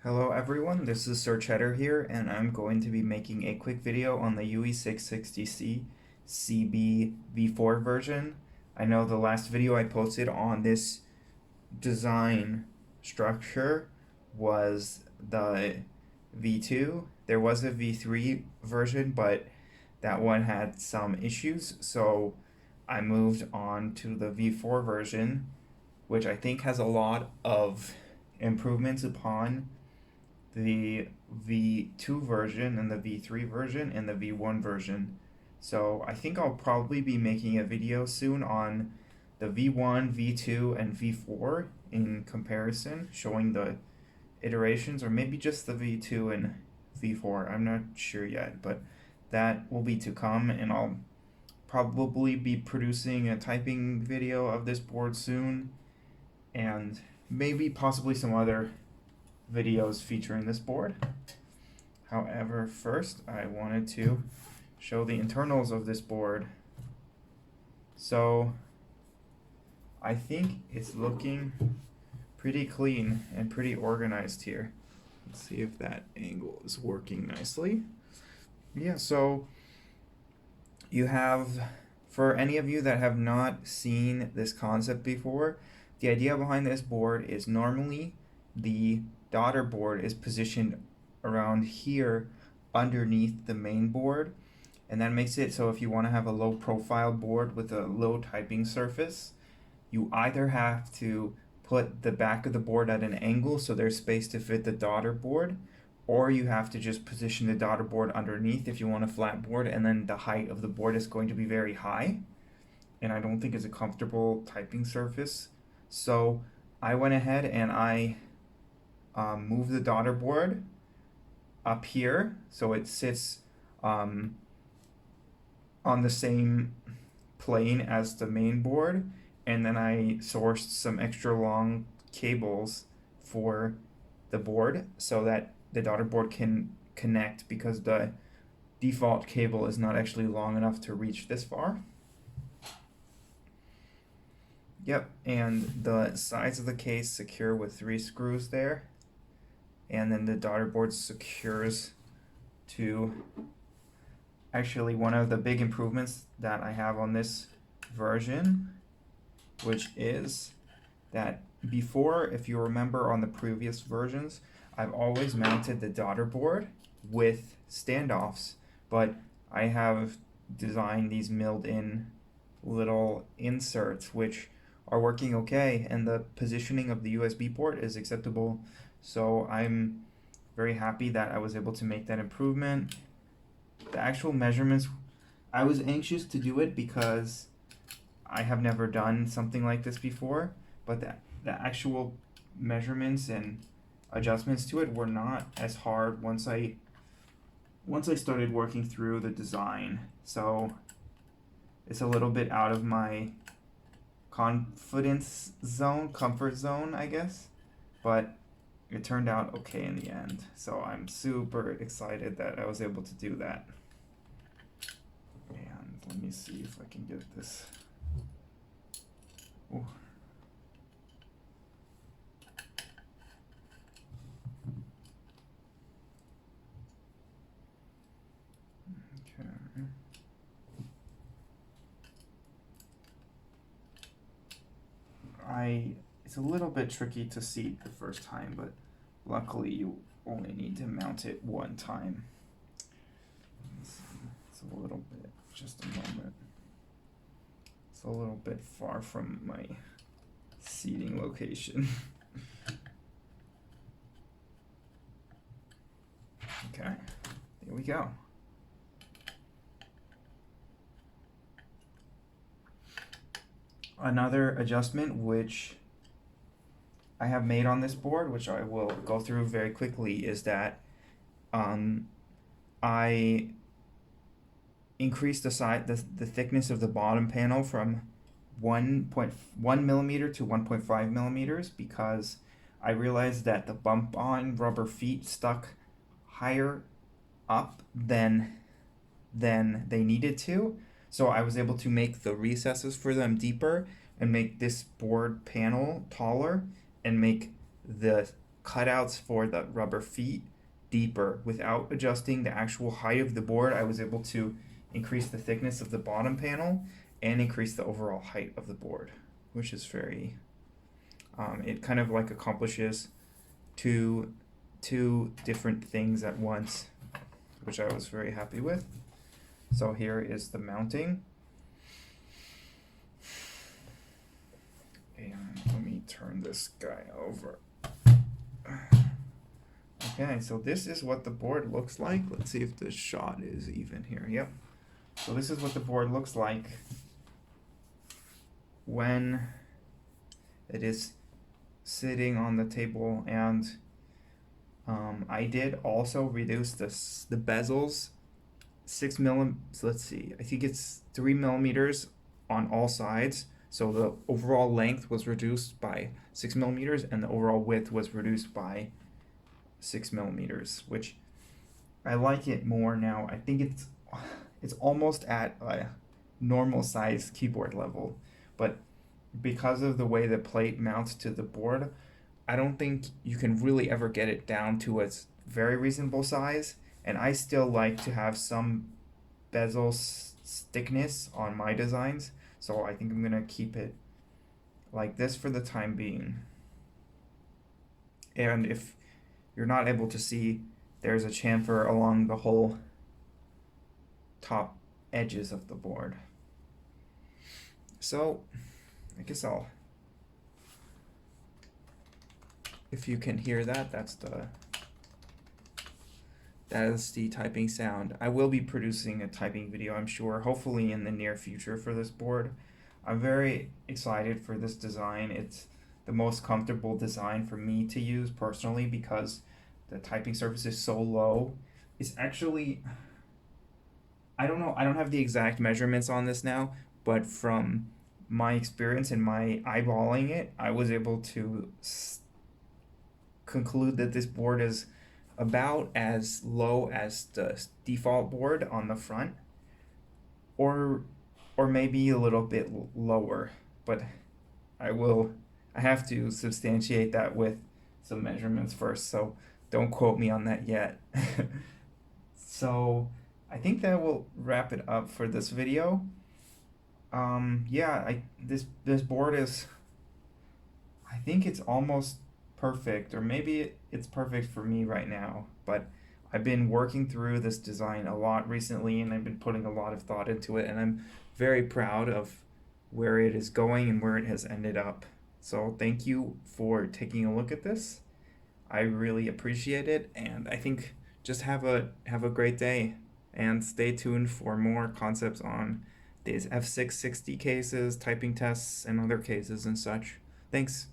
Hello everyone, this is Sir Cheddar here, and I'm going to be making a quick video on the Yui660c CB v4 version. I know the last video I posted on this design structure was the v2. There was a v3 version, but that one had some issues, so I moved on to the v4 version, which I think has a lot of improvements upon the V2 version and the V3 version and the V1 version. So I think I'll probably be making a video soon on the V1, V2, and V4 in comparison, showing the iterations, or maybe just the V2 and V4. I'm not sure yet, but that will be to come, and I'll probably be producing a typing video of this board soon, and maybe possibly some other videos featuring this board. However, first I wanted to show the internals of this board. So I think it's looking pretty clean and pretty organized here. Let's see if that angle is working nicely. Yeah, so you have, for any of you that have not seen this concept before, the idea behind this board is normally the daughter board is positioned around here underneath the main board, and that makes it so if you want to have a low profile board with a low typing surface, you either have to put the back of the board at an angle so there's space to fit the daughter board, or you have to just position the daughter board underneath if you want a flat board, and then the height of the board is going to be very high, and I don't think it's a comfortable typing surface. So I went ahead and I move the daughter board up here so it sits on the same plane as the main board, and then I sourced some extra long cables for the board so that the daughter board can connect, because the default cable is not actually long enough to reach this far. Yep, and the sides of the case secure with 3 screws there, and then the daughter board secures to, actually one of the big improvements that I have on this version, which is that before, if you remember on the previous versions, I've always mounted the daughter board with standoffs, but I have designed these milled in little inserts which are working okay, and the positioning of the USB port is acceptable. So I'm very happy that I was able to make that improvement. The actual measurements, I was anxious to do it because I have never done something like this before, but the actual measurements and adjustments to it were not as hard once I started working through the design. So it's a little bit out of my comfort zone, I guess, but it turned out okay in the end. So I'm super excited that I was able to do that. And let me see if I can get this. Ooh. It's a little bit tricky to seat the first time, but luckily you only need to mount it one time. It's a little bit, just a moment. It's a little bit far from my seating location. Okay, there we go. Another adjustment which I have made on this board, which I will go through very quickly, is that I increased the thickness of the bottom panel from 1.1 millimeter to 1.5 millimeters, because I realized that the bump-on rubber feet stuck higher up than they needed to. So I was able to make the recesses for them deeper and make this board panel taller and make the cutouts for the rubber feet deeper without adjusting the actual height of the board. I was able to increase the thickness of the bottom panel and increase the overall height of the board, which is very, it kind of like accomplishes two different things at once, which I was very happy with. So here is the mounting. And let me turn this guy over. Okay, so this is what the board looks like. Let's see if the shot is even here. Yep. So this is what the board looks like when it is sitting on the table, and I did also reduce the bezels 6 millimeters. Let's see, I think it's 3 millimeters on all sides. So the overall length was reduced by 6 millimeters, and the overall width was reduced by 6 millimeters, which I like it more now. I think it's almost at a normal size keyboard level, but because of the way the plate mounts to the board, I don't think you can really ever get it down to its very reasonable size. And I still like to have some bezel thickness on my designs, so I think I'm gonna keep it like this for the time being. And if you're not able to see, there's a chamfer along the whole top edges of the board. So I guess if you can hear that, that is the typing sound. I will be producing a typing video, I'm sure, hopefully in the near future for this board. I'm very excited for this design. It's the most comfortable design for me to use personally because the typing surface is so low. It's actually, I don't know, I don't have the exact measurements on this now, but from my experience and my eyeballing it, I was able to conclude that this board is about as low as the default board on the front, or maybe a little bit lower, but I have to substantiate that with some measurements first, so don't quote me on that yet. So I think that will wrap it up for this video. Yeah, this board is, I think it's almost perfect, or maybe it's perfect for me right now, but I've been working through this design a lot recently, and I've been putting a lot of thought into it, and I'm very proud of where it is going and where it has ended up. So thank you for taking a look at this. I really appreciate it, and I think just have a great day, and stay tuned for more concepts on these F660 cases, typing tests, and other cases and such. Thanks.